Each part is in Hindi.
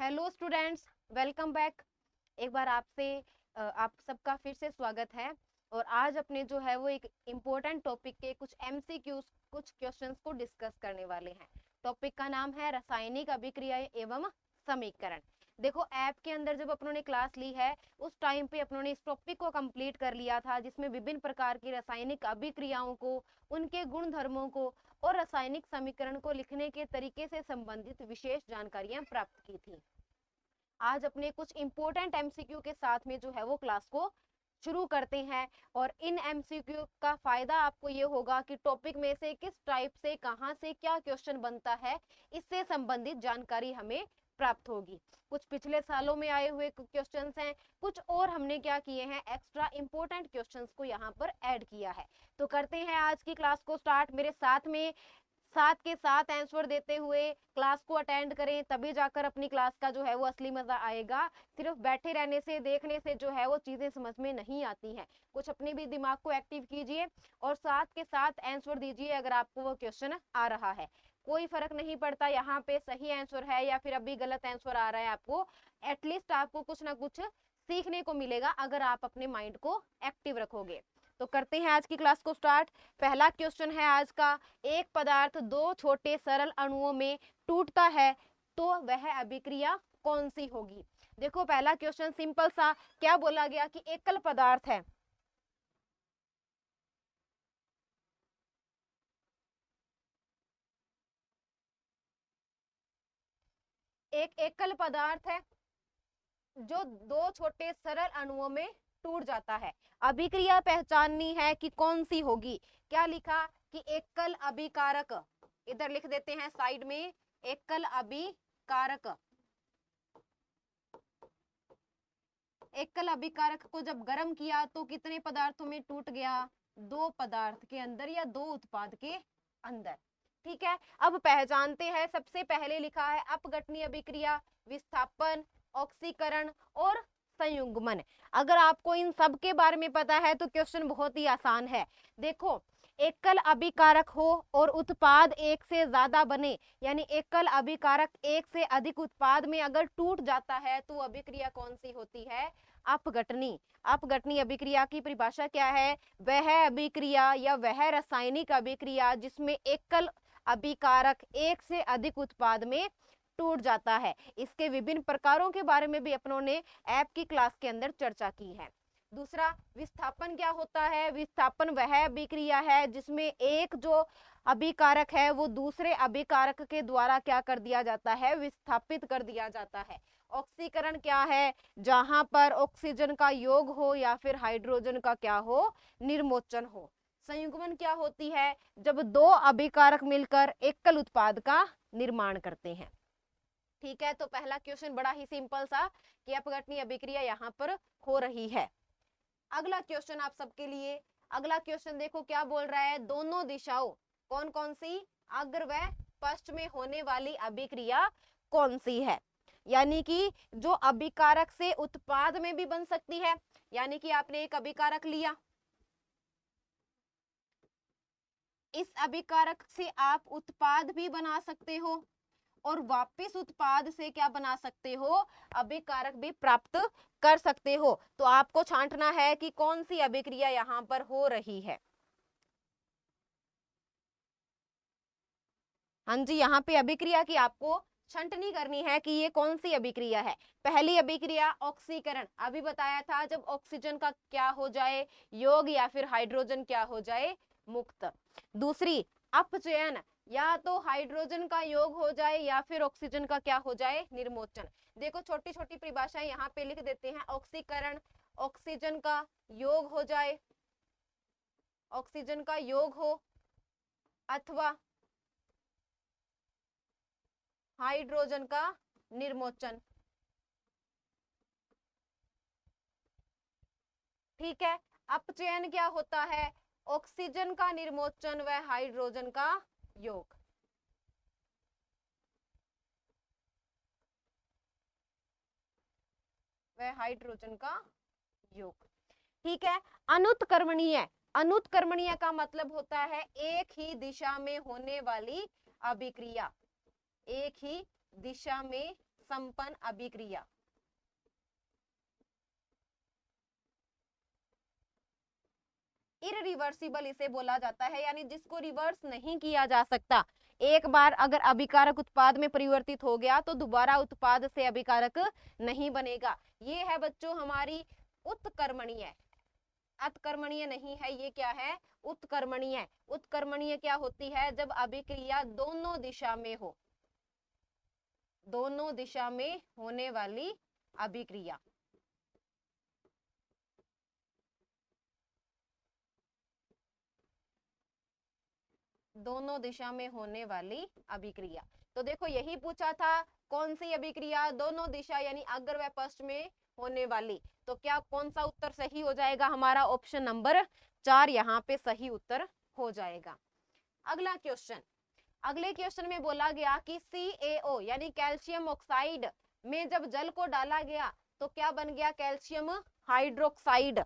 Hello students, welcome back. एक बार आप सबका फिर से स्वागत है। और आज अपने जो है वो एक इम्पोर्टेंट टॉपिक के कुछ एमसीक्यूज, कुछ क्वेश्चंस को डिस्कस करने वाले हैं। टॉपिक का नाम है रासायनिक अभिक्रिया एवं समीकरण। देखो, ऐप के अंदर जब अपनों ने क्लास ली है उस टाइम पे अपनों ने इस टॉपिक को कंप्लीट कर लिया था, जिसमें विभिन्न प्रकार की रासायनिक अभिक्रियाओं को, उनके गुण धर्मों को और रासायनिक समीकरण को लिखने के तरीके से संबंधित विशेष जानकारियां प्राप्त की थी। आज अपने कुछ इंपॉर्टेंट एमसीक्यू के साथ में जो है वो क्लास को शुरू करते हैं। और इन एमसीक्यू का फायदा आपको ये होगा कि टॉपिक में से किस टाइप से, कहां से क्या क्वेश्चन बनता है, इससे संबंधित जानकारी हमें प्राप्त होगी। कुछ पिछले सालों में आए हुए क्वेश्चंस हैं, कुछ और हमने क्या किए हैं, एक्स्ट्रा इंपॉर्टेंट क्वेश्चंस को यहाँ पर ऐड किया है। तो करते हैं आज की क्लास को स्टार्ट। मेरे साथ में साथ के साथ आंसर देते हुए क्लास को अटेंड करें, तभी जाकर अपनी क्लास का जो है वो असली मजा आएगा। सिर्फ बैठे रहने से, देखने से जो है वो चीजें समझ में नहीं आती हैं। कुछ अपने भी दिमाग को एक्टिव कीजिए और साथ के साथ आंसर दीजिए अगर आपको वो क्वेश्चन आ रहा है। कोई फर्क नहीं पड़ता यहाँ पे सही आंसर है या फिर अभी गलत आंसर आ रहा है, आपको एटलीस्ट आपको कुछ ना कुछ सीखने को मिलेगा अगर आप अपने माइंड को एक्टिव रखोगे। तो करते हैं आज की क्लास को स्टार्ट। पहला क्वेश्चन है आज का, एक पदार्थ दो छोटे सरल अणुओं में टूटता है तो वह अभिक्रिया कौन सी होगी। देखो, पहला क्वेश्चन सिंपल सा, क्या बोला गया कि एकल पदार्थ है, एक एकल पदार्थ है जो दो छोटे सरल अणुओं में टूट जाता है। अभिक्रिया पहचाननी है कि कौन सी होगी। क्या लिखा कि एकल अभिकारक, इधर लिख देते हैं साइड में, एकल अभिकारक। एकल अभिकारक को जब गर्म किया तो कितने पदार्थों में टूट गया, दो पदार्थ के अंदर या दो उत्पाद के अंदर। ठीक है, अब पहचानते हैं। सबसे पहले लिखा है अपघटनीय अभिक्रिया, विस्थापन, ऑक्सीकरण और संयुग्मन। अगर आपको इन सब के बारे में पता है तो क्वेश्चन बहुत ही आसान है। देखो, एकल अभिकारक हो और उत्पाद एक से ज्यादा बने, यानी एकल अभिकारक एक से अधिक उत्पाद में अगर टूट जाता है तो अभिक्रिया कौन सी होती है, अपघटनी। अपघटनी अभिक्रिया की परिभाषा क्या है, वह अभिक्रिया या वह रासायनिक अभिक्रिया जिसमें एकल अभिकारक एक से अधिक उत्पाद में टूट जाता है। इसके विभिन्न प्रकारों के बारे में भी अपनों ने ऐप की क्लास के अंदर चर्चा की है। दूसरा, विस्थापन क्या होता है। विस्थापन वह अभिक्रिया है जिसमें एक जो अभिकारक है वो दूसरे अभिकारक के द्वारा क्या कर दिया जाता है, विस्थापित कर दिया जाता है। ऑक्सीकरण क्या है, जहां पर ऑक्सीजन का योग हो या फिर हाइड्रोजन का क्या हो, निर्मोचन हो। संयुग्मन क्या होती है, जब दो अभिकारक मिलकर एकल उत्पाद का निर्माण करते हैं। ठीक है, तो पहला क्वेश्चन बड़ा ही सिंपल सा कि अपघटनीय अभिक्रिया यहाँ पर हो रही है। अगला क्वेश्चन आप सबके लिए, अगला क्वेश्चन देखो क्या बोल रहा है, दोनों दिशाओं, कौन कौन सी, अग्र व पश्चिम में होने वाली अभिक्रिया कौन सी है। यानी कि जो अभिकारक से उत्पाद में भी बन सकती है, यानी कि आपने एक अभिकारक लिया, इस अभिकारक से आप उत्पाद भी बना सकते हो और वापस उत्पाद से क्या बना सकते हो, अभिकारक भी प्राप्त कर सकते हो। तो आपको छांटना है कि कौन सी अभिक्रिया यहां पर हो रही है। हाँ जी, यहाँ पे अभिक्रिया की आपको छंटनी करनी है कि ये कौन सी अभिक्रिया है। पहली अभिक्रिया ऑक्सीकरण, अभी बताया था, जब ऑक्सीजन का क्या हो जाए, योग, या फिर हाइड्रोजन क्या हो जाए, मुक्त। दूसरी, अपचयन, या तो हाइड्रोजन का योग हो जाए या फिर ऑक्सीजन का क्या हो जाए, निर्मोचन। देखो, छोटी छोटी परिभाषाएं यहाँ पे लिख देते हैं। ऑक्सीकरण, ऑक्सीजन का योग हो जाए, ऑक्सीजन का योग हो, अथवा हाइड्रोजन का निर्मोचन। ठीक है, अपचयन क्या होता है, ऑक्सीजन का निर्मोचन व हाइड्रोजन का योग। वह हाइड्रोजन का योग। ठीक है, अनुत्क्रमणीय, अनुत्क्रमणीय का मतलब होता है एक ही दिशा में होने वाली अभिक्रिया, एक ही दिशा में संपन्न अभिक्रिया। इररिवर्सिबल इसे बोला जाता है, यानी जिसको रिवर्स नहीं किया जा सकता। एक बार अगर अभिकारक उत्पाद में परिवर्तित हो गया तो दोबारा उत्पाद से अभिकारक नहीं बनेगा। ये है बच्चों हमारी उत्कर्मणीय। अतकर्मणीय नहीं है, ये क्या है? उत्कर्मणीय। उत्कर्मणीय क्या होती है? जब अभिक्रिया दोनों दिशा में हो, दोनों दिशा में होने वाली अभिक्रिया। दोनों दिशा में होने वाली अभिक्रिया। तो देखो यही पूछा था, कौन सी अभिक्रिया? दोनों दिशा, यानी अग्र व पश्च में होने वाली। तो क्या कौन सा उत्तर सही हो जाएगा? हमारा ऑप्शन नंबर 4 यहाँ पे सही उत्तर हो जाएगा। अगला क्वेश्चन, अगले क्वेश्चन में बोला गया कि CaO यानी कैल्शियम ऑक्साइड में जब जल को डाला गया तो क्या बन गया? Calcium hydroxide.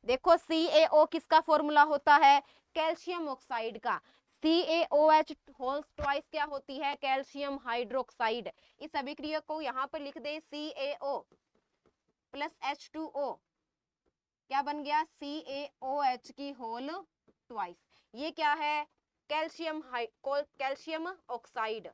देखो CaO किसका फॉर्मूला होता है? कैल्शियम ऑक्साइड का। CaOH होल्स ट्वाइस क्या होती है? Calcium hydroxide. इस अभिक्रिया को यहाँ पर लिख दे, CaO प्लस H2O क्या बन गया? CaOH की होल ट्वाइस। ये क्या है? Calcium oxide.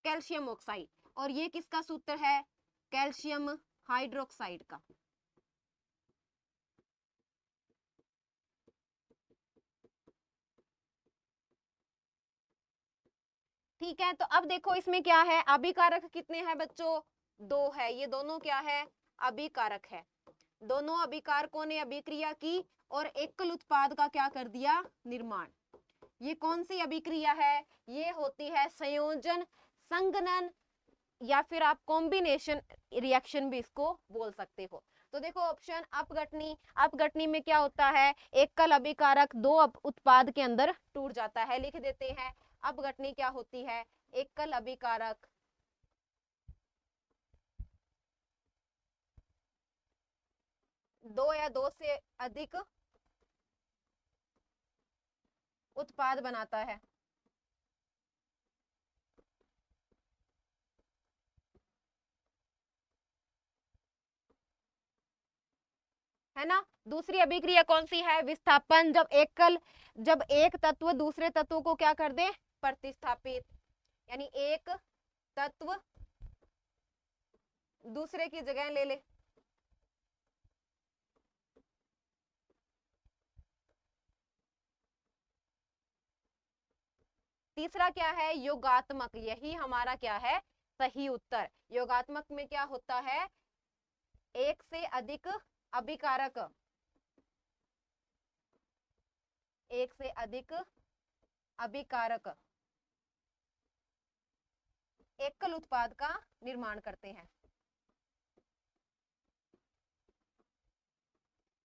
Calcium oxide. और ये किसका सूत्र है? कैल्शियम हाइड्रोक्साइड का। ठीक है, तो अब देखो इसमें क्या है? अभिकारक कितने हैं बच्चों? 2 है। ये दोनों क्या है? अभिकारक है। दोनों अभिकारकों ने अभिक्रिया की और एकल उत्पाद का क्या कर दिया? निर्माण। ये कौन सी अभिक्रिया है? ये होती है संयोजन, संघनन, या फिर आप कॉम्बिनेशन रिएक्शन भी इसको बोल सकते हो। तो देखो ऑप्शन अपघटनी। अपघटनी में क्या होता है? एकल अभिकारक दो उत्पाद के अंदर टूट जाता है। लिख देते हैं, अपघटनी क्या होती है? एकल अभिकारक दो या दो से अधिक उत्पाद बनाता है ना। दूसरी अभिक्रिया कौन सी है? विस्थापन। जब एक तत्व दूसरे तत्व को क्या कर दे? प्रतिस्थापित, यानी एक तत्व दूसरे की जगह ले ले। तीसरा क्या है? योगात्मक। यही हमारा क्या है? सही उत्तर। योगात्मक में क्या होता है? एक से अधिक अभिकारक, एक से अधिक अभिकारक एकल उत्पाद का निर्माण करते हैं।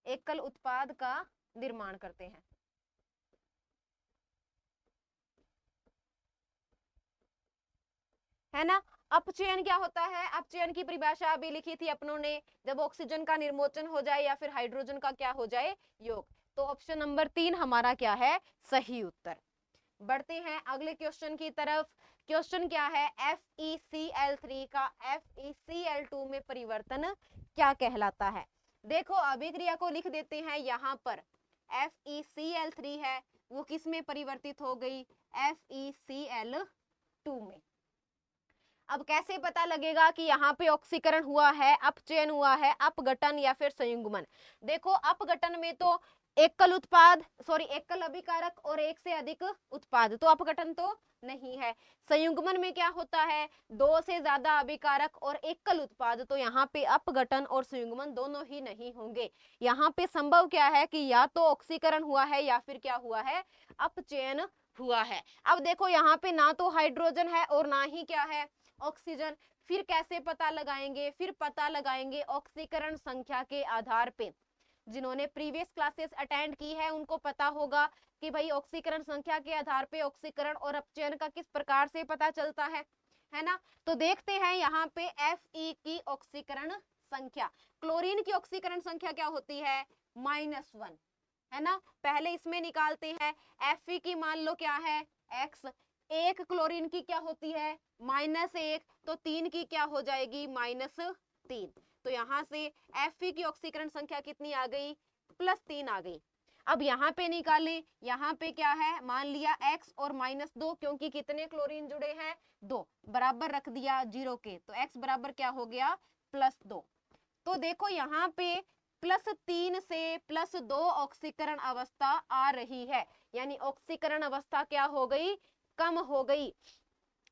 एकल उत्पाद का निर्माण करते हैं। है ना। अपचयन क्या होता है? अपचयन की परिभाषा अभी लिखी थी अपनों ने, जब ऑक्सीजन का निर्मोचन हो जाए या फिर हाइड्रोजन का क्या हो जाए? योग। तो ऑप्शन नंबर 3 हमारा क्या है? सही उत्तर। बढ़ते हैं अगले क्वेश्चन की तरफ। क्वेश्चन क्या है? FeCl3 का FeCl2 में परिवर्तन क्या कहलाता है? देखो अभिक्रिया को लिख देते हैं यहाँ पर। FeCl3 है, वो किस में परिवर्तित हो गई? FeCl2 में। अब कैसे पता लगेगा कि यहाँ पे ऑक्सीकरण हुआ है, अपचयन हुआ है, अपघटन या फिर संयुग्मन? देखो अपघटन में तो एकल अभिकारक और एक से अधिक उत्पाद, तो अपघटन तो नहीं है। संयुग्मन में क्या होता है? दो से ज्यादा अभिकारक और एकल उत्पाद, तो यहाँ पे अपघटन और संयुग्मन दोनों ही नहीं होंगे। यहाँ पे संभव क्या है कि या तो ऑक्सीकरण हुआ है या फिर क्या हुआ है? अपचयन हुआ है। अब देखो यहाँ पे ना तो हाइड्रोजन है और ना ही क्या है? ऑक्सीजन। फिर कैसे पता लगाएंगे? फिर पता लगाएंगे ऑक्सीकरण संख्या के आधार पे। जिन्होंने प्रीवियस क्लासेस अटेंड की है उनको पता होगा कि भाई ऑक्सीकरण संख्या के आधार पे ऑक्सीकरण और अपचयन का किस प्रकार से पता चलता है ना। तो देखते हैं यहाँ पे Fe की ऑक्सीकरण संख्या। क्लोरीन की ऑक्सीकरण संख्या क्या होती है? -1। है ना। पहले इसमें निकालते हैं, Fe की मान लो क्या है x, एक क्लोरीन की क्या होती है -1, तो 3 की क्या हो जाएगी -3। तो यहाँ से Fe की ऑक्सीकरण संख्या कितनी आ गई +3 आ गई। अब यहाँ पे निकालें, यहाँ पे क्या है मान लिया x और -2, क्योंकि कितने क्लोरीन जुड़े हैं 2, बराबर रख दिया 0 के, तो x बराबर क्या हो गया +2। तो देखो यहाँ पे +3 से +2 ऑक्सीकरण अवस्था आ रही है, यानी ऑक्सीकरण अवस्था क्या हो गई कम हो गई।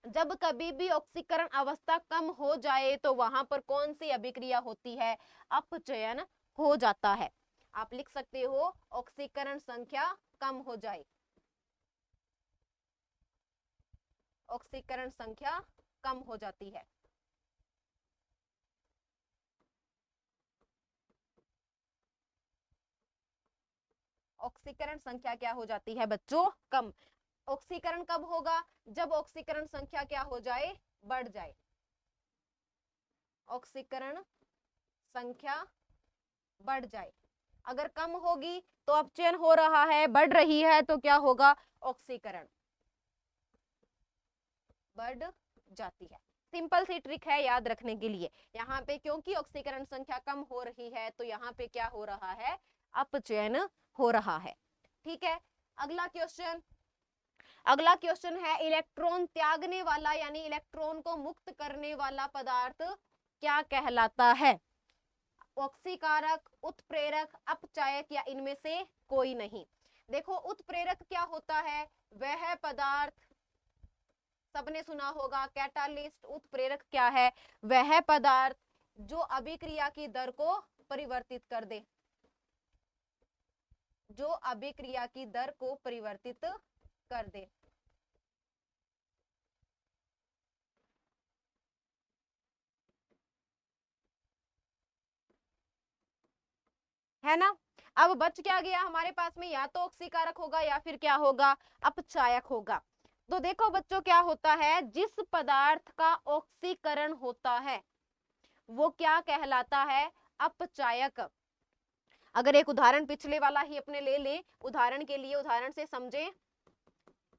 जब कभी भी ऑक्सीकरण अवस्था कम हो जाए तो वहां पर कौन सी अभिक्रिया होती है, अपचयन हो जाता है। आप लिख सकते हो ऑक्सीकरण संख्या कम हो जाए, ऑक्सीकरण संख्या कम हो जाती है। ऑक्सीकरण संख्या क्या हो जाती है बच्चों कम। ऑक्सीकरण कब होगा, जब ऑक्सीकरण संख्या क्या हो जाए बढ़ जाए। ऑक्सीकरण संख्या बढ़ जाए, अगर कम होगी तो अपचयन हो रहा है, बढ़ रही है तो क्या होगा ऑक्सीकरण बढ़ जाती है। सिंपल सी ट्रिक है याद रखने के लिए। यहाँ पे क्योंकि ऑक्सीकरण संख्या कम हो रही है तो यहाँ पे क्या हो रहा है अपचयन हो रहा है। ठीक है, अगला क्वेश्चन, अगला क्वेश्चन है इलेक्ट्रॉन त्यागने वाला यानी इलेक्ट्रॉन को मुक्त करने वाला पदार्थ क्या कहलाता है। ऑक्सीकारक, उत्प्रेरक, अपचायक या इनमें से कोई नहीं। देखो उत्प्रेरक क्या होता है, वह पदार्थ, सबने सुना होगा कैटालिस्ट। उत्प्रेरक क्या है, वह पदार्थ जो अभिक्रिया की दर को परिवर्तित कर दे, जो अभिक्रिया की दर को परिवर्तित कर दे। है ना। अब बच क्या गया हमारे पास में, या तो ऑक्सीकारक होगा या फिर क्या होगा अपचायक होगा। तो देखो बच्चों क्या होता है, जिस पदार्थ का ऑक्सीकरण होता है वो क्या कहलाता है अपचायक। अगर एक उदाहरण पिछले वाला ही अपने ले लें, उदाहरण के लिए उदाहरण से समझें,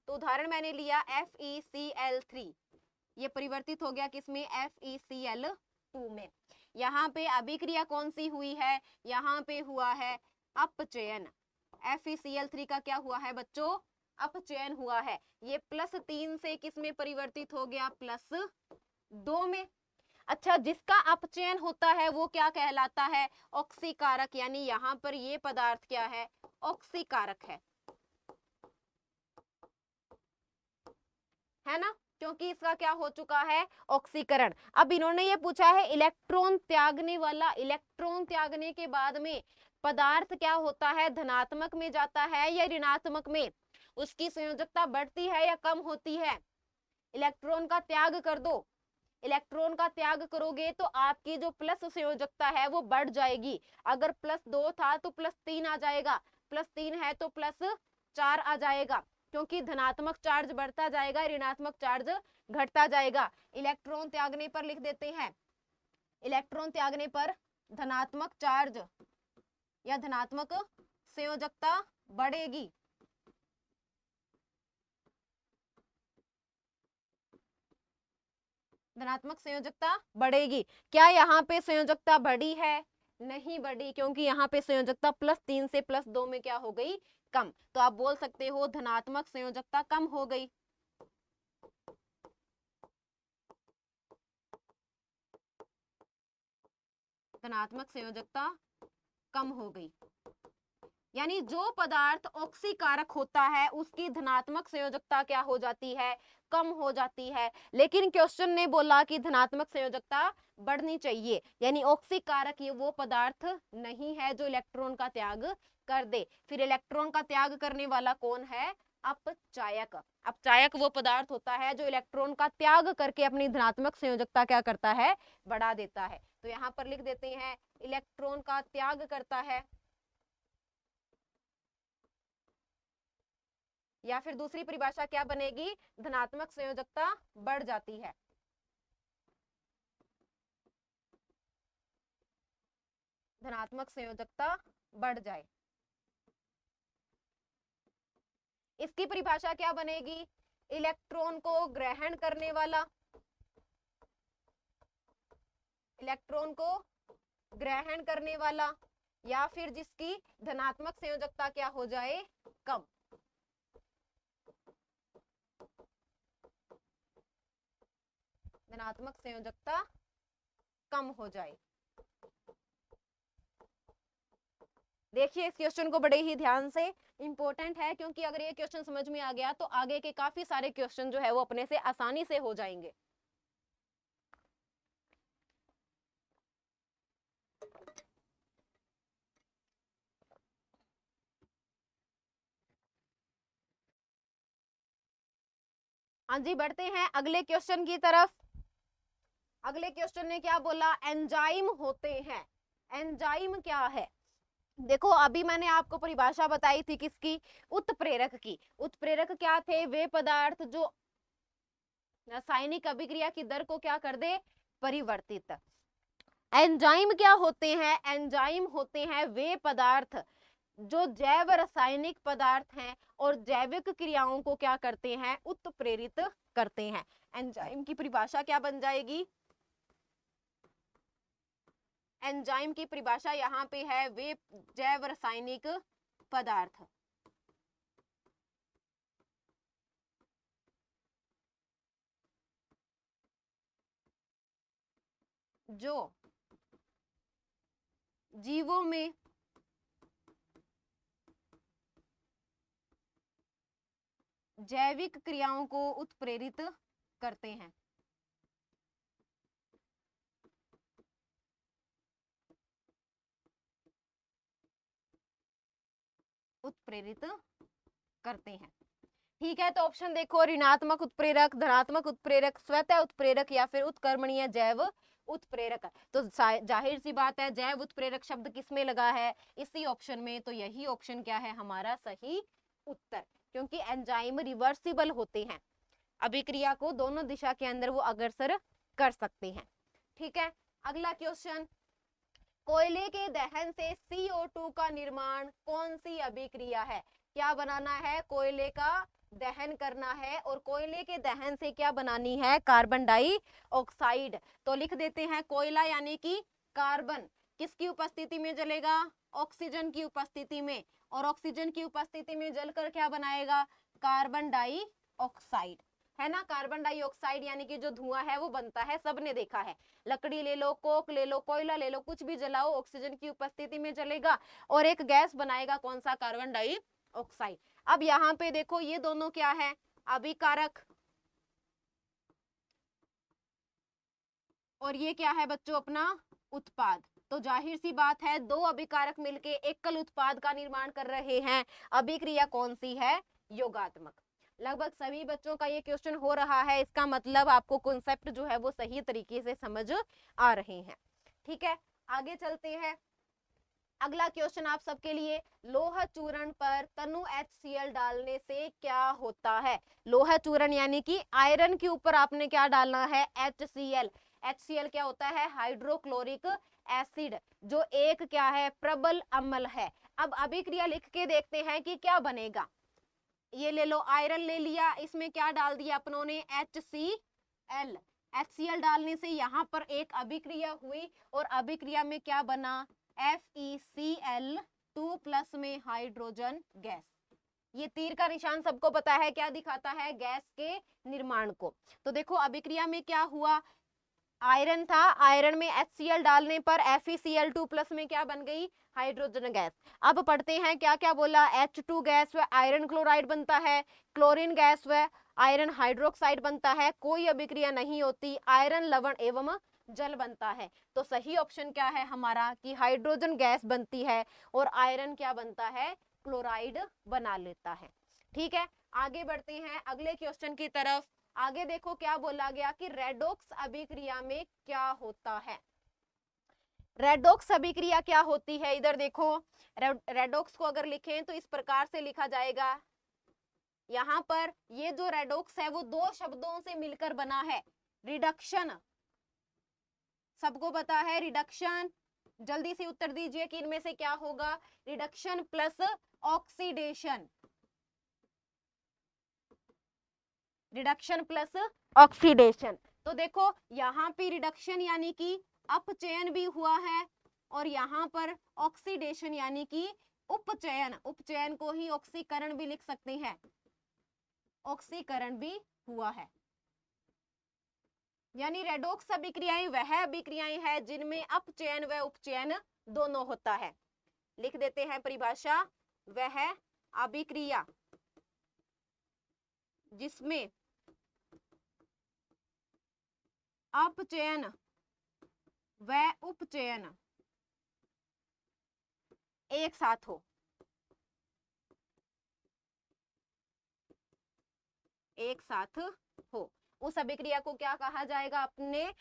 तो उदाहरण मैंने लिया FeCl3, ये परिवर्तित हो गया किसमें FeCl2 में। यहाँ पे अभिक्रिया कौन सी हुई है, यहाँ पे हुआ है अपचयन। FeCl3 का क्या हुआ है बच्चों अपचयन हुआ है। ये +3 से किसमें परिवर्तित हो गया +2 में। अच्छा, जिसका अपचयन होता है वो क्या कहलाता है ऑक्सीकारक, यानी यहाँ पर ये पदार्थ क्या है ऑक्सीकारक है ना, क्योंकि इसका क्या हो चुका है ऑक्सीकरण। अब इन्होंने ये पूछा है इलेक्ट्रॉन त्यागने वाला, इलेक्ट्रॉन त्यागने के बाद में पदार्थ क्या होता है धनात्मक में जाता है या ऋणात्मक में, उसकी संयोजकता बढ़ती है या कम होती है। इलेक्ट्रॉन का त्याग कर दो, इलेक्ट्रॉन का त्याग करोगे तो आपकी जो प्लस संयोजकता है वो बढ़ जाएगी। अगर +2 था तो +3 आ जाएगा, +3 है तो +4 आ जाएगा, क्योंकि धनात्मक चार्ज बढ़ता जाएगा, ऋणात्मक चार्ज घटता जाएगा। इलेक्ट्रॉन त्यागने पर लिख देते हैं, इलेक्ट्रॉन त्यागने पर धनात्मक चार्ज या धनात्मक संयोजकता बढ़ेगी। धनात्मक संयोजकता बढ़ेगी। क्या यहाँ पे संयोजकता बढ़ी है, नहीं बढ़ी, क्योंकि यहाँ पे संयोजकता +3 से +2 में क्या हो गई कम। तो आप बोल सकते हो धनात्मक संयोजकता कम हो गई। धनात्मक संयोजकता कम हो गई, यानी जो पदार्थ ऑक्सीकारक होता है उसकी धनात्मक संयोजकता क्या हो जाती है कम हो जाती है। लेकिन क्वेश्चन ने बोला कि धनात्मक संयोजकता बढ़नी चाहिए, यानी ऑक्सीकारक ये वो पदार्थ नहीं है जो इलेक्ट्रॉन का त्याग कर दे। फिर इलेक्ट्रॉन का त्याग करने वाला कौन है अपचायक। अपचायक वो पदार्थ होता है जो इलेक्ट्रॉन का त्याग करके अपनी धनात्मक संयोजकता क्या करता है बढ़ा देता है। तो यहाँ पर लिख देते हैं इलेक्ट्रॉन का त्याग करता है, या फिर दूसरी परिभाषा क्या बनेगी धनात्मक संयोजकता बढ़ जाती है। धनात्मक संयोजकता बढ़ जाए, इसकी परिभाषा क्या बनेगी? इलेक्ट्रॉन को ग्रहण करने वाला, इलेक्ट्रॉन को ग्रहण करने वाला, या फिर जिसकी धनात्मक संयोजकता क्या हो जाए? कम। धनात्मक संयोजकता कम हो जाए। देखिए इस क्वेश्चन को बड़े ही ध्यान से, इंपॉर्टेंट है, क्योंकि अगर ये क्वेश्चन समझ में आ गया तो आगे के काफी सारे क्वेश्चन जो है वो अपने से आसानी से हो जाएंगे। हाँ जी, बढ़ते हैं अगले क्वेश्चन की तरफ। अगले क्वेश्चन ने क्या बोला? एंजाइम होते हैं। एंजाइम क्या है? देखो अभी मैंने आपको परिभाषा बताई थी किसकी? उत्प्रेरक की। उत्प्रेरक क्या थे? वे पदार्थ जो रासायनिक अभिक्रिया की दर को क्या कर दे? परिवर्तित। एंजाइम क्या होते हैं? एंजाइम होते हैं वे पदार्थ जो जैव रासायनिक पदार्थ हैं और जैविक क्रियाओं को क्या करते हैं? उत्प्रेरित करते हैं। एंजाइम की परिभाषा क्या बन जाएगी? एंजाइम की परिभाषा यहाँ पे है वे जैव रासायनिक पदार्थ जो जीवों में जैविक क्रियाओं को उत्प्रेरित करते हैं। उत्प्रेरित करते हैं। ठीक है, तो ऑप्शन देखो, ऋणात्मक उत्प्रेरक, धनात्मक उत्प्रेरक, स्वतः उत्प्रेरक या फिर उत्क्रमणीय जैव उत्प्रेरक। तो जाहिर सी बात है जैव उत्प्रेरक शब्द किसमें लगा है? इसी ऑप्शन में। तो यही ऑप्शन क्या है हमारा सही उत्तर, क्योंकि एंजाइम रिवर्सिबल होते हैं, अभिक्रिया को दोनों दिशा के अंदर वो अग्रसर कर सकते हैं। ठीक है, अगला क्वेश्चन, कोयले के दहन से CO2 का निर्माण कौन सी अभिक्रिया है? क्या बनाना है? कोयले का दहन करना है और कोयले के दहन से क्या बनानी है? Carbon dioxide. तो लिख देते हैं कोयला यानी कि कार्बन किसकी उपस्थिति में जलेगा? ऑक्सीजन की उपस्थिति में, और ऑक्सीजन की उपस्थिति में जलकर क्या बनाएगा? कार्बन डाइऑक्साइड, है ना। कार्बन डाइऑक्साइड यानी कि जो धुआं है वो बनता है, सबने देखा है। लकड़ी ले लो, कोक ले लो, कोयला ले लो, कुछ भी जलाओ ऑक्सीजन की उपस्थिति में जलेगा और एक गैस बनाएगा, कौन सा? Carbon dioxide. अब यहाँ पे देखो ये दोनों क्या है? अभिकारक, और ये क्या है बच्चों? अपना उत्पाद। तो जाहिर सी बात है दो अभिकारक मिलके एकल उत्पाद का निर्माण कर रहे हैं। अभिक्रिया कौन सी है? योगात्मक। लगभग सभी बच्चों का ये क्वेश्चन हो रहा है, इसका मतलब आपको कॉन्सेप्ट जो है वो सही तरीके से समझ आ रहे हैं। ठीक है, आगे चलते हैं। अगला क्वेश्चन आप सबके लिए, लोह चूर्ण पर तनु HCl डालने से क्या होता है? लोह चूर्ण यानी कि आयरन के ऊपर आपने क्या डालना है? HCl। HCl क्या होता है? हाइड्रोक्लोरिक एसिड, जो एक क्या है? प्रबल अम्ल है। अब अभिक्रिया लिख के देखते हैं कि क्या बनेगा। ये ले लो, आयरन ले लिया, इसमें क्या डाल दिया अपनों ने? HCl। HCl डालने से यहाँ पर एक अभिक्रिया हुई और अभिक्रिया में क्या बना? FeCl2+ में हाइड्रोजन गैस। ये तीर का निशान सबको पता है क्या दिखाता है? गैस के निर्माण को। तो देखो अभिक्रिया में क्या हुआ? आयरन था, आयरन में HCl डालने पर FeCl2+ में क्या बन गई? Hydrogen gas. अब पढ़ते हैं क्या क्या बोला। H2 गैस व आयरन क्लोराइड बनता है, क्लोरीन गैस व आयरन हाइड्रोक्साइड बनता है, कोई अभिक्रिया नहीं होती, आयरन लवण एवं जल बनता है। तो सही ऑप्शन क्या है हमारा? कि हाइड्रोजन गैस बनती है और आयरन क्या बनता है? क्लोराइड बना लेता है। ठीक है, आगे बढ़ते हैं अगले क्वेश्चन की तरफ। आगे देखो क्या बोला गया कि रेडॉक्स अभिक्रिया में क्या होता है। रेडॉक्स अभिक्रिया क्या होती है? इधर देखो, रेडॉक्स को अगर लिखें तो इस प्रकार से लिखा जाएगा। यहाँ पर ये जो रेडॉक्स है वो दो शब्दों से मिलकर बना है। रिडक्शन, सबको पता है रिडक्शन। जल्दी से उत्तर दीजिए कि इनमें से क्या होगा? Reduction plus oxidation. Reduction plus oxidation. तो देखो यहाँ पे रिडक्शन यानी कि अपचयन भी हुआ है और यहाँ पर ऑक्सीडेशन यानी कि उपचयन, उपचयन को ही ऑक्सीकरण भी लिख सकते हैं, ऑक्सीकरण भी हुआ है। यानी रेडॉक्स अभिक्रियाएं वह अभिक्रियाएं हैं जिनमें अपचयन व उपचयन दोनों होता है। लिख देते हैं परिभाषा, वह अभिक्रिया जिसमें अपचयन व उपचयन एक साथ हो, एक साथ हो, उस अभिक्रिया को क्या कहा जाएगा अपने,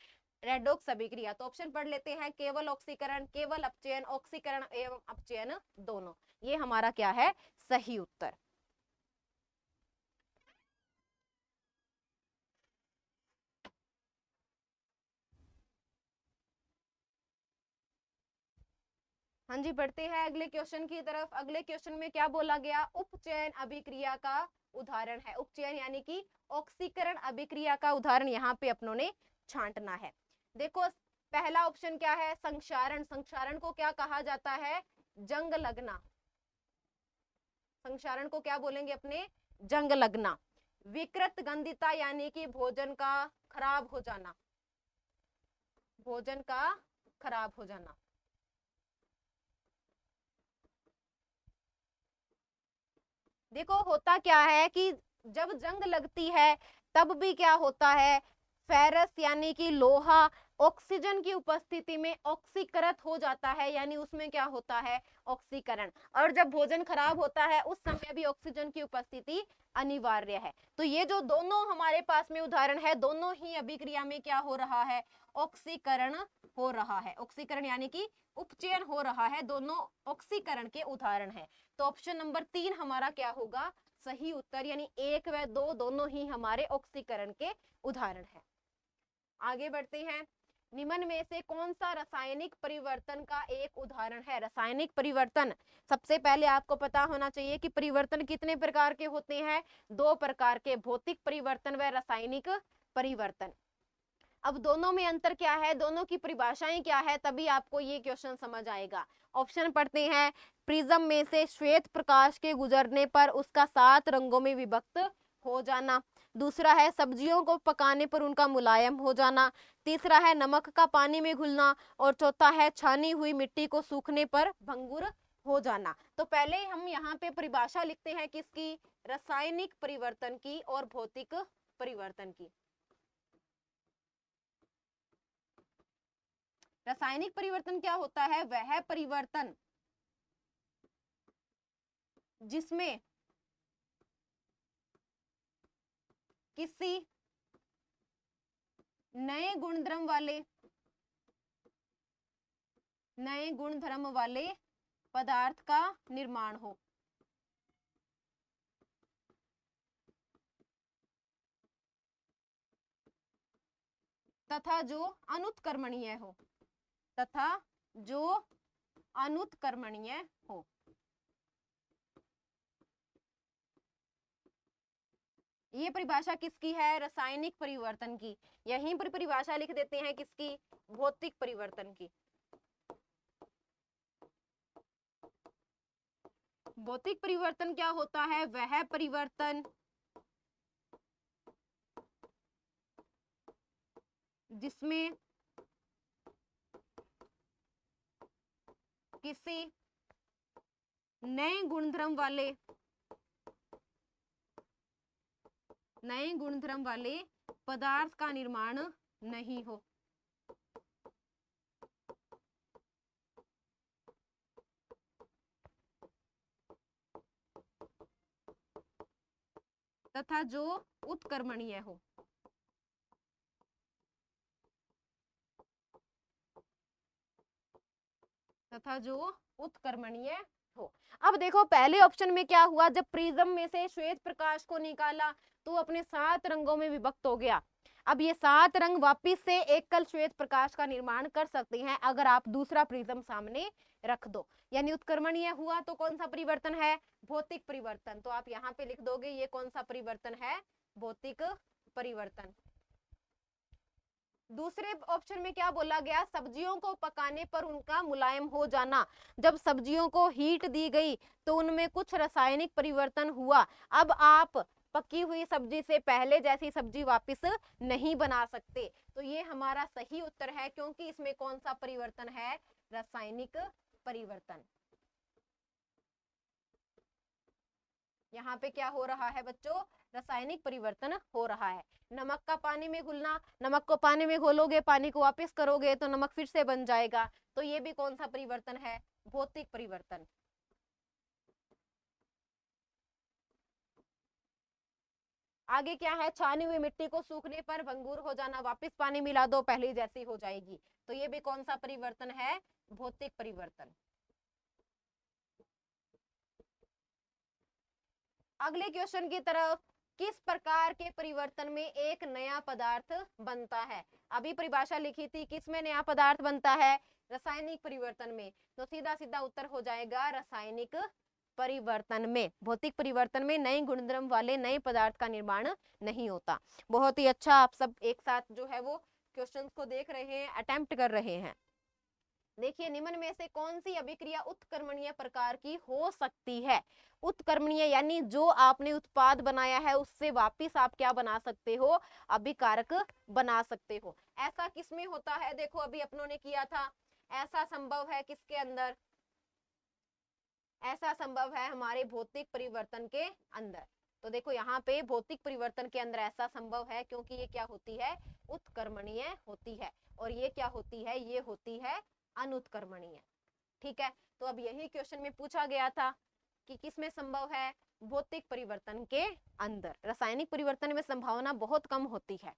रेडॉक्स अभिक्रिया। तो ऑप्शन पढ़ लेते हैं, केवल ऑक्सीकरण, केवल अपचयन, ऑक्सीकरण एवं अपचयन दोनों। ये हमारा क्या है, सही उत्तर। हाँ जी, बढ़ते हैं अगले क्वेश्चन की तरफ। अगले क्वेश्चन में क्या बोला गया, उपचयन अभिक्रिया का उदाहरण है। उपचयन यानी कि ऑक्सीकरण अभिक्रिया का उदाहरण यहाँ पे अपनों ने छांटना है। देखो पहला ऑप्शन क्या है, संक्षारण। संक्षारण को क्या कहा जाता है, जंग लगना। संक्षारण को क्या बोलेंगे अपने, जंग लगना। विकृत गंधिता यानी कि भोजन का खराब हो जाना, भोजन का खराब हो जाना। देखो होता क्या है कि जब जंग लगती है तब भी क्या होता है, फेरस यानी कि लोहा ऑक्सीजन की उपस्थिति में ऑक्सीकृत हो जाता है, यानी उसमें क्या होता है, ऑक्सीकरण। और जब भोजन खराब होता है उस समय भी ऑक्सीजन की उपस्थिति अनिवार्य है। तो ये जो दोनों हमारे पास में उदाहरण है, दोनों ही अभिक्रिया में क्या हो रहा है, ऑक्सीकरण हो रहा है। ऑक्सीकरण यानी कि उपचयन हो रहा है, दोनों ऑक्सीकरण के उदाहरण है। तो ऑप्शन नंबर 3 हमारा क्या होगा, सही उत्तर, यानी 1 व 2 दोनों ही हमारे ऑक्सीकरण के उदाहरण है। आगे बढ़ते हैं, निम्न में से कौन सा रासायनिक परिवर्तन का एक उदाहरण है। रासायनिक परिवर्तन, सबसे पहले आपको पता होना चाहिए कि परिवर्तन कितने प्रकार के होते हैं, 2 प्रकार के, भौतिक परिवर्तन व रासायनिक परिवर्तन। अब दोनों में अंतर क्या है, दोनों की परिभाषाएं क्या है, तभी आपको ये क्वेश्चन समझ आएगा। ऑप्शन पढ़ते हैं, प्रिज्म में से श्वेत प्रकाश के गुजरने पर उसका 7 रंगों में विभक्त हो जाना। दूसरा है सब्जियों को पकाने पर उनका मुलायम हो जाना। तीसरा है नमक का पानी में घुलना। और चौथा है छानी हुई मिट्टी को सूखने पर भंगुर हो जाना। तो पहले हम यहाँ पे परिभाषा लिखते हैं किसकी, रासायनिक परिवर्तन की और भौतिक परिवर्तन की। रासायनिक परिवर्तन क्या होता है, वह परिवर्तन जिसमें किसी नए गुणधर्म वाले पदार्थ का निर्माण हो। तथा जो अनुत्क्रमणीय हो, तथा जो अनुत्क्रमणीय हो। ये परिभाषा किसकी है, रासायनिक परिवर्तन की। यहीं पर परिभाषा लिख देते हैं किसकी, भौतिक परिवर्तन की। भौतिक परिवर्तन क्या होता है, वह परिवर्तन जिसमें किसी नए गुणधर्म वाले पदार्थ का निर्माण नहीं हो। तथा जो उत्क्रमणीय हो। तथा जो उत्क्रमणीय हो। अब देखो पहले ऑप्शन में क्या हुआ, जब प्रिज्म में से श्वेत प्रकाश को निकाला तो अपने 7 रंगों में विभक्त हो गया। अब ये 7 रंग वापिस से एकल श्वेत प्रकाश का निर्माण कर सकते हैं अगर आप दूसरा प्रिज्म सामने रख दो, यानी उत्क्रमणीय हुआ तो कौन सा परिवर्तन है, भौतिक परिवर्तन। तो आप यहाँ पे लिख दोगे ये कौन सा परिवर्तन है, भौतिक परिवर्तन। दूसरे ऑप्शन में क्या बोला गया, सब्जियों को पकाने पर उनका मुलायम हो जाना। जब सब्जियों को हीट दी गई तो उनमें कुछ रासायनिक परिवर्तन हुआ। अब आप पकी हुई सब्जी से पहले जैसी सब्जी वापस नहीं बना सकते। तो ये हमारा सही उत्तर है, क्योंकि इसमें कौन सा परिवर्तन है, रासायनिक परिवर्तन। यहाँ पे क्या हो रहा है बच्चों, रासायनिक परिवर्तन हो रहा है। नमक का पानी में घुलना, नमक को पानी में घोलोगे, पानी को वापस करोगे तो नमक फिर से बन जाएगा। तो ये भी कौन सा परिवर्तन है, भौतिक परिवर्तन। आगे क्या है, छानी हुई मिट्टी को सूखने पर भंगुर हो जाना, वापस पानी मिला दो पहले जैसी हो जाएगी। तो ये भी कौन सा परिवर्तन है, भौतिक परिवर्तन। अगले क्वेश्चन की तरफ, किस प्रकार के परिवर्तन में एक नया पदार्थ बनता है। अभी परिभाषा लिखी थी, किसमें नया पदार्थ बनता है, रासायनिक परिवर्तन में। तो सीधा सीधा उत्तर हो जाएगा रासायनिक परिवर्तन में। भौतिक परिवर्तन में नए गुणधर्म वाले नए पदार्थ का निर्माण नहीं होता। बहुत ही अच्छा, आप सब एक साथ जो है वो क्वेश्चंस को देख रहे हैं, अटेम्प्ट कर रहे हैं। देखिए, निम्न में से कौन सी अभिक्रिया उत्क्रमणीय प्रकार की हो सकती है। उत्क्रमणीय यानी जो आपने उत्पाद बनाया है उससे वापिस आप क्या बना सकते हो, अभिकारक बना सकते हो। ऐसा किसमें होता है, देखो अभी अपनों ने किया था, ऐसा संभव है किसके अंदर, ऐसा संभव है हमारे भौतिक परिवर्तन के अंदर। तो देखो यहाँ पे भौतिक परिवर्तन के अंदर ऐसा संभव है, क्योंकि ये क्या होती है, उत्क्रमणीय होती है। और ये क्या होती है, ये होती है अनुत्क्रमणीय। ठीक है, तो अब यही क्वेश्चन में पूछा गया था कि किसमें संभव है, भौतिक परिवर्तन के अंदर। रासायनिक परिवर्तन में संभावना बहुत कम होती है।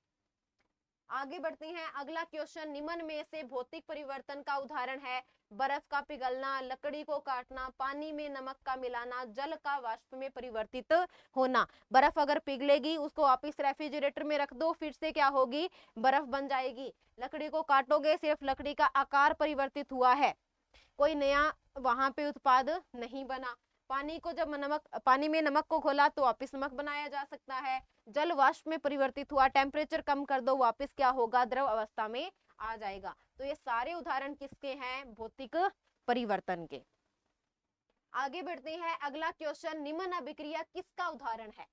आगे बढ़ते हैं, अगला क्वेश्चन, निम्न में से भौतिक परिवर्तन का उदाहरण है, बर्फ का पिघलना, लकड़ी को काटना, पानी में नमक का मिलाना, जल का वाष्प में परिवर्तित होना। बर्फ अगर पिघलेगी, उसको वापिस रेफ्रिजरेटर में रख दो, फिर से क्या होगी, बर्फ बन जाएगी। लकड़ी को काटोगे, सिर्फ लकड़ी का आकार परिवर्तित हुआ है, कोई नया वहां पे उत्पाद नहीं बना। पानी को जब पानी में नमक को घोला तो वापिस नमक बनाया जा सकता है। जल वाष्प में परिवर्तित हुआ, टेम्परेचर कम कर दो, वापिस क्या होगा, द्रव अवस्था में आ जाएगा। तो ये सारे उदाहरण किसके हैं, भौतिक परिवर्तन के। आगे बढ़ते हैं, अगला क्वेश्चन, निम्न अभिक्रिया किसका उदाहरण है।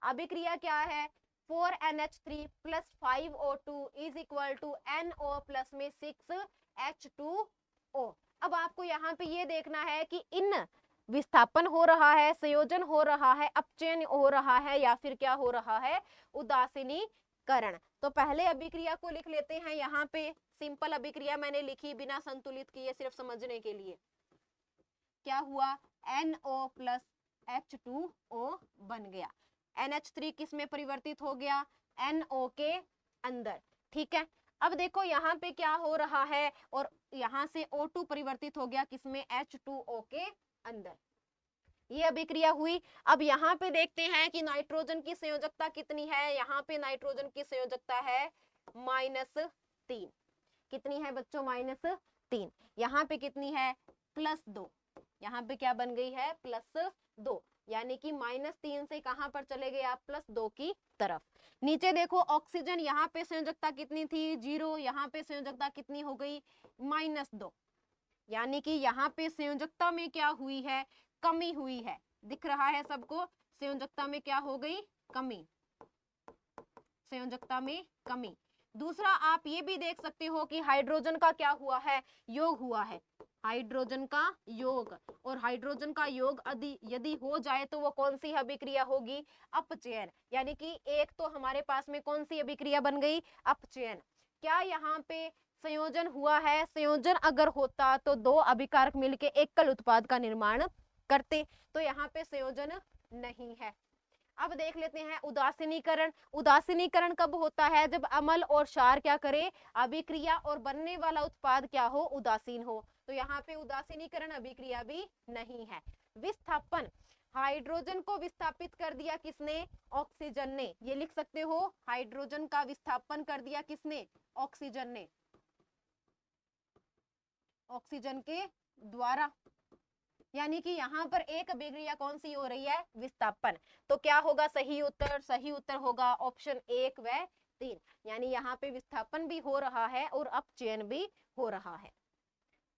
अभिक्रिया क्या है, 4NH3 plus 5O2 is equal to NO plus में 6H2O। अब आपको यहाँ पे ये देखना है कि इन विस्थापन हो रहा है, संयोजन हो रहा है, अपचयन हो रहा है, या फिर क्या हो रहा है, उदासीनीकरण। तो पहले अभिक्रिया को लिख लेते हैं। यहाँ पे सिंपल अभिक्रिया मैंने लिखी बिना संतुलित किए, सिर्फ समझने के लिए। क्या हुआ, NO प्लस H2O बन गया। NH3 किस में परिवर्तित हो गया, NO के अंदर। ठीक है, अब देखो यहाँ पे क्या हो रहा है, और यहाँ से O2 परिवर्तित हो गया किसमें, H2O के अंदर। ये अभिक्रिया हुई। अब यहाँ पे देखते हैं कि नाइट्रोजन की संयोजकता कितनी है। यहाँ पे नाइट्रोजन की संयोजकता है -3। कितनी है बच्चों, -3। यहाँ पे कितनी है, +2। यहाँ पे क्या बन गई है, +2, यानी कि -3 से कहां पर चले गए आप, +2 की तरफ। नीचे देखो ऑक्सीजन, यहाँ पे संयोजकता कितनी थी, 0। यहाँ पे संयोजकता कितनी हो गई, -2, यानी कि यहाँ पे संयोजकता में क्या हुई है, कमी हुई है। दिख रहा है सबको, संयोजकता में क्या हो गई, कमी, संयोजकता में कमी। दूसरा आप ये भी देख सकते हो कि हाइड्रोजन का क्या हुआ है, योग हुआ है, हाइड्रोजन का योग। और हाइड्रोजन का योग यदि हो जाए तो वो कौन सी अभिक्रिया होगी, अपचयन। यानी कि एक तो हमारे पास में कौन सी अभिक्रिया बन गई, अपचयन। क्या यहाँ पे संयोजन हुआ है, संयोजन अगर होता तो दो अभिकारक मिलके एकल उत्पाद का निर्माण करते, तो यहाँ पे संयोजन नहीं है। अब देख लेते हैं उदासीनीकरण। उदासीनीकरण कब होता है, जब अम्ल और क्षार क्या करे, अभिक्रिया, और बनने वाला उत्पाद क्या हो, उदासीन हो। तो यहाँ पे उदासीनीकरण अभिक्रिया भी नहीं है। विस्थापन, हाइड्रोजन को विस्थापित कर दिया किसने, ऑक्सीजन ने। ये लिख सकते हो, हाइड्रोजन का विस्थापन कर दिया किसने, ऑक्सीजन ने, ऑक्सीजन के द्वारा, यानी कि यहाँ पर एक अभिक्रिया कौन सी हो रही है, विस्थापन। तो क्या होगा सही उत्तर, सही उत्तर होगा ऑप्शन 1 व 3, यानी यहाँ पे विस्थापन भी हो रहा है और अपचयन भी हो रहा है।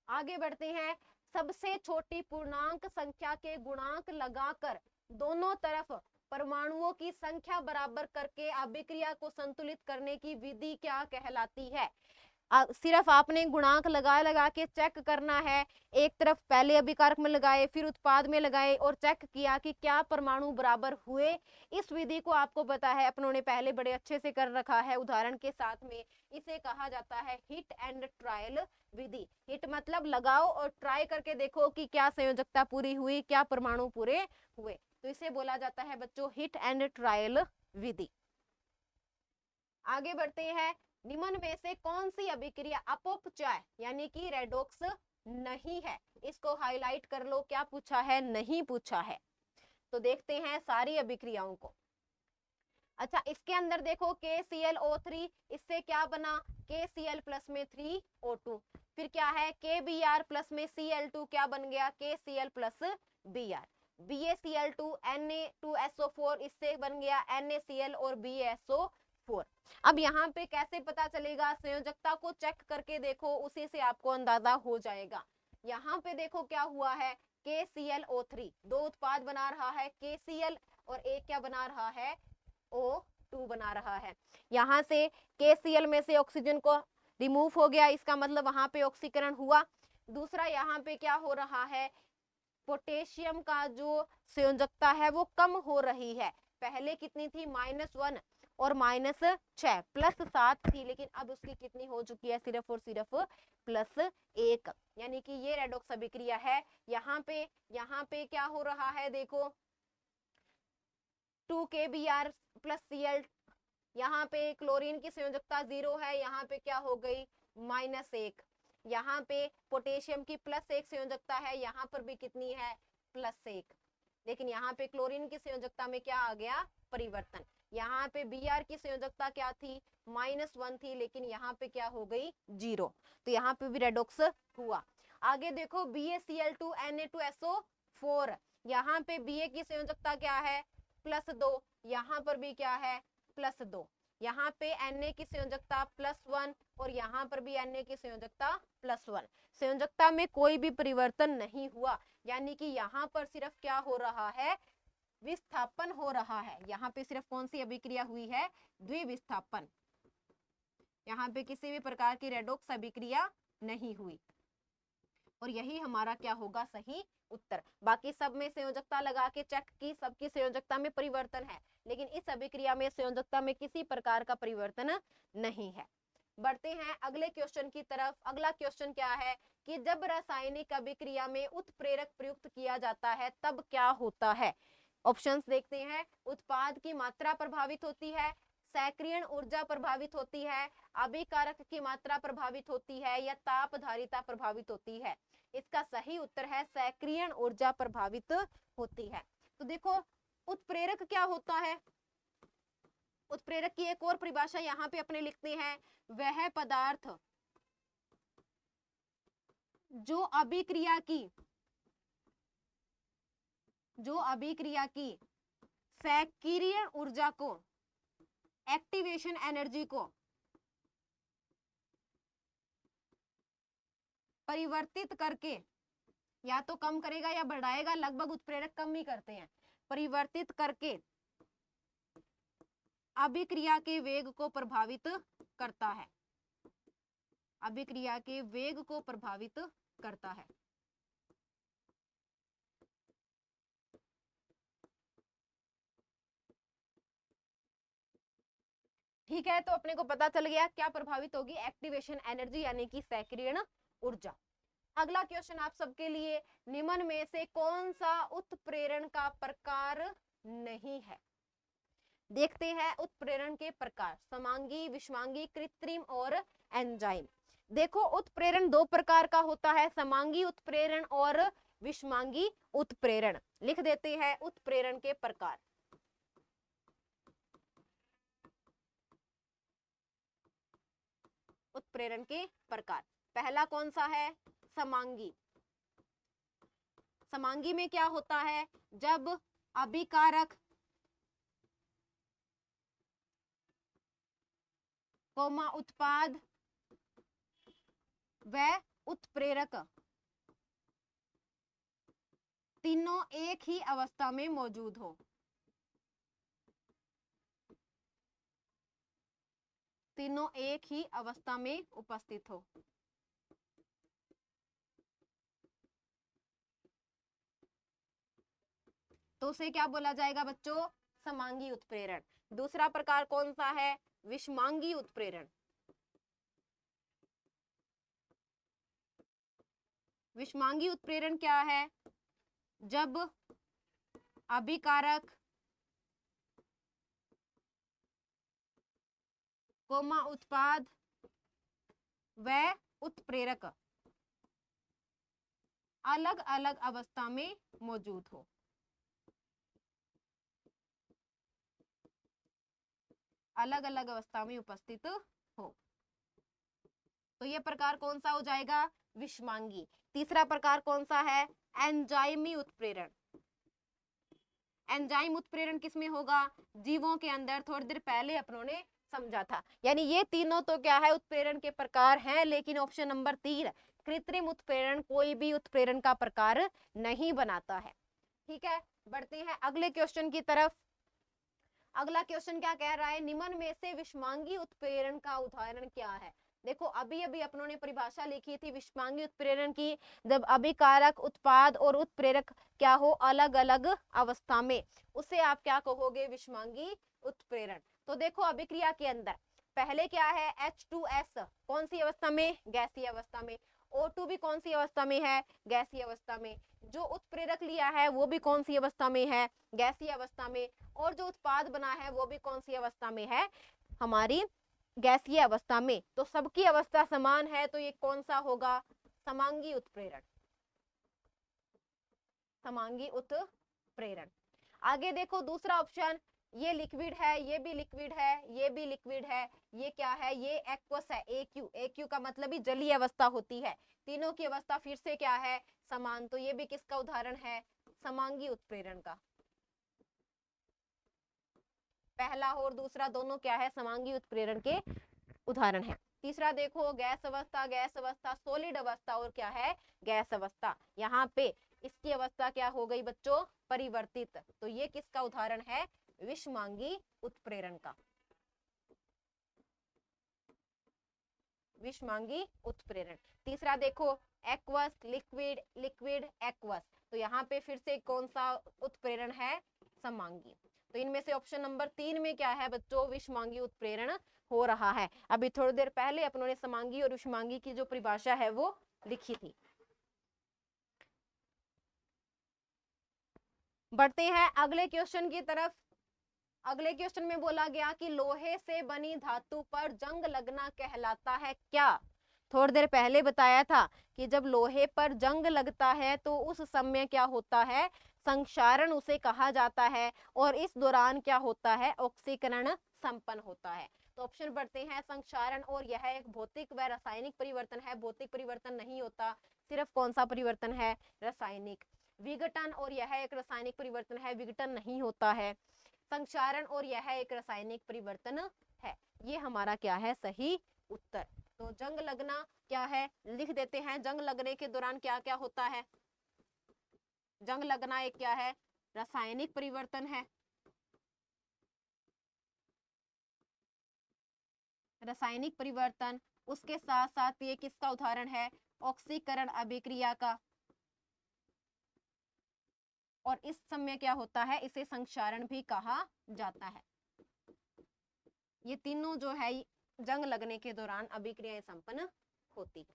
आगे बढ़ते हैं, सबसे छोटी पूर्णांक संख्या के गुणांक लगाकर दोनों तरफ परमाणुओं की संख्या बराबर करके अभिक्रिया को संतुलित करने की विधि क्या कहलाती है। सिर्फ आपने गुणांक लगा लगा के चेक करना है, एक तरफ पहले अभिकारक में लगाए, फिर उत्पाद में लगाए और चेक किया कि क्या परमाणु बराबर हुए। इस विधि को आपको पता है, अपनों ने पहले बड़े अच्छे से कर रखा है उदाहरण के साथ में। इसे कहा जाता है hit and trial Vidhi. Hit मतलब लगाओ और ट्राई करके देखो कि क्या संयोजकता पूरी हुई, क्या परमाणु पूरे हुए, तो इसे बोला जाता है बच्चों हिट एंड ट्रायल विधि। आगे बढ़ते हैं, निम्न में से कौन सी अभिक्रिया अपौपचाय यानी कि रेडॉक्स नहीं है, इसको हाईलाइट कर लो, क्या पूछा है, नहीं पूछा है। तो देखते हैं सारी अभिक्रियाओं को। अच्छा, इसके अंदर देखो KClO3, इससे क्या बना, KCl प्लस में 3O2, फिर क्या है KBr प्लस में Cl2, क्या बन गया KCl plus Br, BaCl2 Na2SO4, इससे बन गया NaCl और BaSO4। अब यहाँ पे कैसे पता चलेगा, संयोजकता को चेक करके देखो, उसी से आपको अंदाजा हो जाएगा। यहाँ पे देखो क्या हुआ है, KClO3 दो उत्पाद बना रहा है, KCl, और एक क्या बना रहा है, O2 बना रहा है। यहाँ से KCl में से ऑक्सीजन को रिमूव हो गया, इसका मतलब वहां पे ऑक्सीकरण हुआ। दूसरा यहाँ पे क्या हो रहा है, पोटेशियम का जो संयोजकता है वो कम हो रही है, पहले कितनी थी -1 और -6 +7 थी, लेकिन अब उसकी कितनी हो चुकी है, सिर्फ और सिर्फ +1, यानी कि ये रेडॉक्स अभिक्रिया है। यहाँ पे क्या हो रहा है, देखो 2KBr प्लस Cl, यहाँ पे क्लोरीन की संयोजकता 0 है, यहाँ पे क्या हो गई -1, यहाँ पे पोटेशियम की +1 संयोजकता है, यहाँ पर भी कितनी है +1, लेकिन यहाँ पे क्लोरीन की संयोजकता में क्या आ गया, परिवर्तन। यहाँ पे Br की संयोजकता क्या थी, -1 थी, लेकिन यहाँ पे क्या हो गई 0, तो यहाँ पे भी रेडॉक्स हुआ। आगे देखो BaCl2 Na2SO4, यहाँ पे Ba की संयोजकता क्या है +2, यहाँ पर भी क्या है +2, यहाँ पे Na की संयोजकता +1 और यहाँ पर भी Na की संयोजकता +1, संयोजकता में कोई भी परिवर्तन नहीं हुआ, यानी कि यहाँ पर सिर्फ क्या हो रहा है, विस्थापन हो रहा है। यहाँ पे सिर्फ कौन सी अभिक्रिया हुई है, द्विविस्थापन, यहाँ पे किसी भी प्रकार की रेडॉक्स अभिक्रिया नहीं हुई, और यही हमारा क्या होगा सही उत्तर। बाकी सब में संयोजकता लगा के चेक की, सबकी संयोजकता में परिवर्तन है, लेकिन इस अभिक्रिया में संयोजकता में किसी प्रकार का परिवर्तन नहीं है। बढ़ते हैं अगले क्वेश्चन की तरफ। अगला क्वेश्चन क्या है कि जब रासायनिक अभिक्रिया में उत्प्रेरक प्रयुक्त किया जाता है तब क्या होता है। ऑप्शंस देखते हैं, उत्पाद की मात्रा प्रभावित होती है, सक्रियण ऊर्जा प्रभावित होती है, अभिकारक की मात्रा प्रभावित होती है, या ताप धारिता प्रभावित होती है। इसका सही उत्तर है सक्रियण ऊर्जा प्रभावित होती है। तो देखो उत्प्रेरक क्या होता है, उत्प्रेरक की एक और परिभाषा यहाँ पे अपने लिखते हैं, वह पदार्थ जो अभिक्रिया की सक्रियण ऊर्जा को, एक्टिवेशन एनर्जी को परिवर्तित करके या तो कम करेगा या बढ़ाएगा, लगभग उत्प्रेरक कम ही करते हैं, परिवर्तित करके अभिक्रिया के वेग को प्रभावित करता है, अभिक्रिया के वेग को प्रभावित करता है। ठीक है, तो अपने को पता चल गया क्या प्रभावित होगी, एक्टिवेशन एनर्जी यानी कि सक्रियण ऊर्जा। अगला क्वेश्चन आप सबके लिए, निम्न में से कौन सा उत्प्रेरण का प्रकार नहीं है। देखते हैं उत्प्रेरण के प्रकार, समांगी, विषमांगी, कृत्रिम और एंजाइम। देखो उत्प्रेरण दो प्रकार का होता है, समांगी उत्प्रेरण और विषमांगी उत्प्रेरण। लिख देते हैं उत्प्रेरण के प्रकार। उत्प्रेरण के प्रकार, पहला कौन सा है, समांगी। समांगी में क्या होता है, जब अभिकारक कोमा उत्पाद व उत्प्रेरक तीनों एक ही अवस्था में मौजूद हो। तीनों एक ही अवस्था में उपस्थित हो। तो उसे क्या बोला जाएगा बच्चों, समांगी उत्प्रेरण। दूसरा प्रकार कौन सा है, विषमांगी उत्प्रेरण। विषमांगी उत्प्रेरण क्या है, जब अभिकारक कोमा उत्पाद व उत्प्रेरक अलग अलग अवस्था में मौजूद हो। अलग अलग अवस्था में उपस्थित हो। तो ये प्रकार कौन सा हो जाएगा, विषमांगी। तीसरा प्रकार कौन सा है, एंजाइमी उत्प्रेरण। एंजाइम उत्प्रेरण किसमें होगा, जीवों के अंदर। थोड़ी देर पहले अपनों ने समझा था। यानी ये तीनों तो क्या है, उत्प्रेरण के प्रकार हैं, लेकिन ऑप्शन नंबर 3 कृत्रिम उत्प्रेरण कोई भी उत्प्रेरण का प्रकार नहीं बनाता है। ठीक है, बढ़ते हैं अगले क्वेश्चन की तरफ। अगला क्वेश्चन क्या कह रहा है, निम्न में से विषमांगी उत्प्रेरण का उदाहरण क्या है। देखो अभी अभी अपनों ने परिभाषा लिखी थी विषमांगी उत्प्रेरण की, जब अभिकारक उत्पाद और उत्प्रेरक क्या हो, अलग अलग अवस्था में, उसे आप क्या कहोगे, विषमांगी उत्प्रेरण। तो देखो अभिक्रिया के अंदर पहले क्या है, H2S कौन सी अवस्था में, गैसीय अवस्था में। O2 भी कौन सी अवस्था में है, गैसीय अवस्था में। जो उत्प्रेरक लिया है वो भी कौन सी अवस्था में है, गैसीय अवस्था में। और जो उत्पाद बना है वो भी कौन सी अवस्था में है, हमारी गैसीय अवस्था में। तो सबकी अवस्था समान है, तो ये कौन सा होगा, समांगी उत्प्रेरण। समांगी उत्प्रेरण। आगे देखो दूसरा ऑप्शन, ये लिक्विड है, ये भी लिक्विड है, ये भी लिक्विड है, ये क्या है, ये एक्वस है, AQ। AQ का मतलब ही जलीय अवस्था होती है। तीनों की अवस्था फिर से क्या है, समान। तो ये भी किसका उदाहरण है, समांगी उत्प्रेरण का। पहला और दूसरा दोनों क्या है, समांगी उत्प्रेरण के उदाहरण है। तीसरा देखो, गैस अवस्था, गैस अवस्था, सॉलिड अवस्था और क्या है, गैस अवस्था। यहाँ पे इसकी अवस्था क्या हो गई बच्चों, परिवर्तित। तो ये किसका उदाहरण है, विषमांगी उत्प्रेरण का। विषमांगी उत्प्रेरण। तीसरा देखो, एक्वस, लिक्विड, लिक्विड, एक्वस। तो यहाँ पे फिर से कौन सा उत्प्रेरण है, समांगी। तो इनमें से ऑप्शन नंबर 3 में क्या है बच्चों, विषमांगी उत्प्रेरण हो रहा है। अभी थोड़ी देर पहले अपनों ने समांगी और विषमांगी की जो परिभाषा है वो लिखी थी। बढ़ते हैं अगले क्वेश्चन की तरफ। अगले क्वेश्चन में बोला गया कि लोहे से बनी धातु पर जंग लगना कहलाता है क्या। थोड़ी देर पहले बताया था कि जब लोहे पर जंग लगता है तो उस समय क्या होता है, संक्षारण उसे कहा जाता है। और इस दौरान क्या होता है, ऑक्सीकरण संपन्न होता है। तो ऑप्शन बढ़ते हैं, संक्षारण। और यह एक भौतिक व रासायनिक परिवर्तन है। भौतिक परिवर्तन नहीं होता, सिर्फ कौन सा परिवर्तन है, रासायनिक। विघटन, और यह एक रासायनिक परिवर्तन है, विघटन नहीं होता है। संक्षारण, और यह एक रासायनिक परिवर्तन है। ये हमारा क्या है, सही उत्तर। तो जंग लगना क्या है, लिख देते हैं। जंग लगने के दौरान क्या क्या होता है, जंग लगना एक क्या है, रासायनिक परिवर्तन है। रासायनिक परिवर्तन, उसके साथ साथ ये किसका उदाहरण है, ऑक्सीकरण अभिक्रिया का। और इस समय क्या होता है, इसे संक्षारण भी कहा जाता है। ये तीनों जो है जंग लगने के दौरान अभिक्रियाएं संपन्न होती है।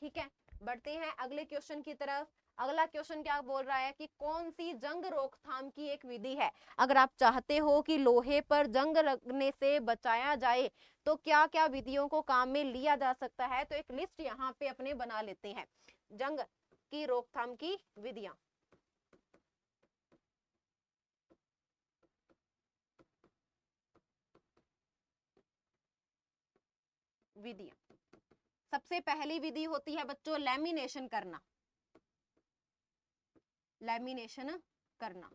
ठीक है, बढ़ते हैं अगले क्वेश्चन की तरफ। अगला क्वेश्चन क्या बोल रहा है कि कौन सी जंग रोकथाम की एक विधि है। अगर आप चाहते हो कि लोहे पर जंग लगने से बचाया जाए तो क्या क्या विधियों को काम में लिया जा सकता है। तो एक लिस्ट यहाँ पे अपने बना लेते हैं, जंग की रोकथाम की विधियां। विधियां, सबसे पहली विधि होती है बच्चों, लैमिनेशन करना। लैमिनेशन करना।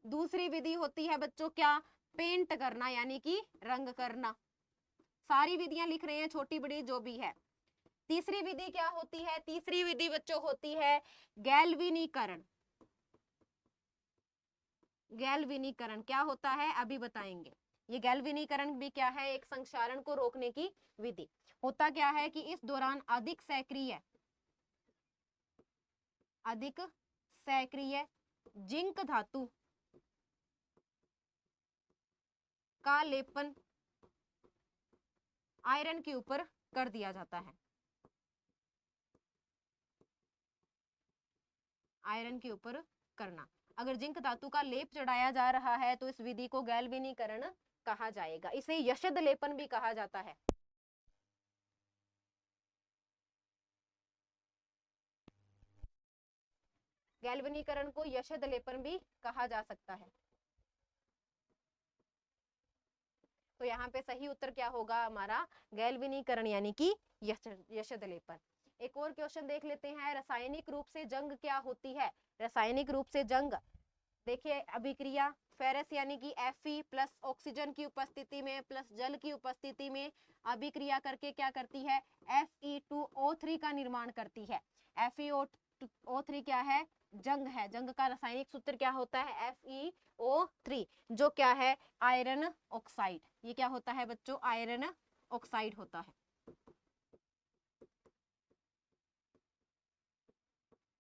दूसरी विधि होती है बच्चों क्या, पेंट करना यानी कि रंग करना। सारी विधियां लिख रहे हैं, छोटी बड़ी जो भी है। तीसरी विधि क्या होती है, तीसरी विधि बच्चों होती है गैल्वेनीकरण। गैल्वेनीकरण क्या होता है अभी बताएंगे। ये गैल्वेनीकरण भी क्या है, एक संक्षारण को रोकने की विधि। होता क्या है कि इस दौरान अधिक सक्रिय जिंक धातु का लेपन आयरन के ऊपर कर दिया जाता है। आयरन के ऊपर करना, अगर जिंक धातु का लेप चढ़ाया जा रहा है तो इस विधि को गैल्वेनीकरण कहा जाएगा। इसे यशद लेपन भी कहा जाता है। गैल्वेनीकरण को यशद लेपन भी कहा जा सकता है। तो यहाँ पे सही उत्तर क्या होगा हमारा, गैल्वेनीकरण यानी कि यशद लेपन। एक और क्वेश्चन देख लेते हैं, रासायनिक रूप से जंग क्या होती है। रासायनिक रूप से जंग, देखिए अभिक्रिया फेरस यानी कि Fe प्लस ऑक्सीजन की उपस्थिति में प्लस जल की उपस्थिति में अभिक्रिया करके क्या करती है, Fe2O3 का निर्माण करती है। FeO3 क्या है, जंग है। जंग का रासायनिक सूत्र क्या होता है, FeO3, जो क्या है आयरन ऑक्साइड। ये क्या होता है बच्चों, आयरन ऑक्साइड होता है।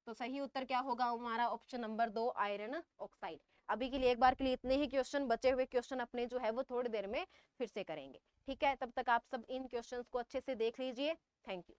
तो सही उत्तर क्या होगा हमारा, ऑप्शन नंबर 2 आयरन ऑक्साइड। अभी के लिए एक बार के लिए इतने ही क्वेश्चन, बचे हुए क्वेश्चन अपने जो है वो थोड़ी देर में फिर से करेंगे। ठीक है, तब तक आप सब इन क्वेश्चंस को अच्छे से देख लीजिए। Thank you.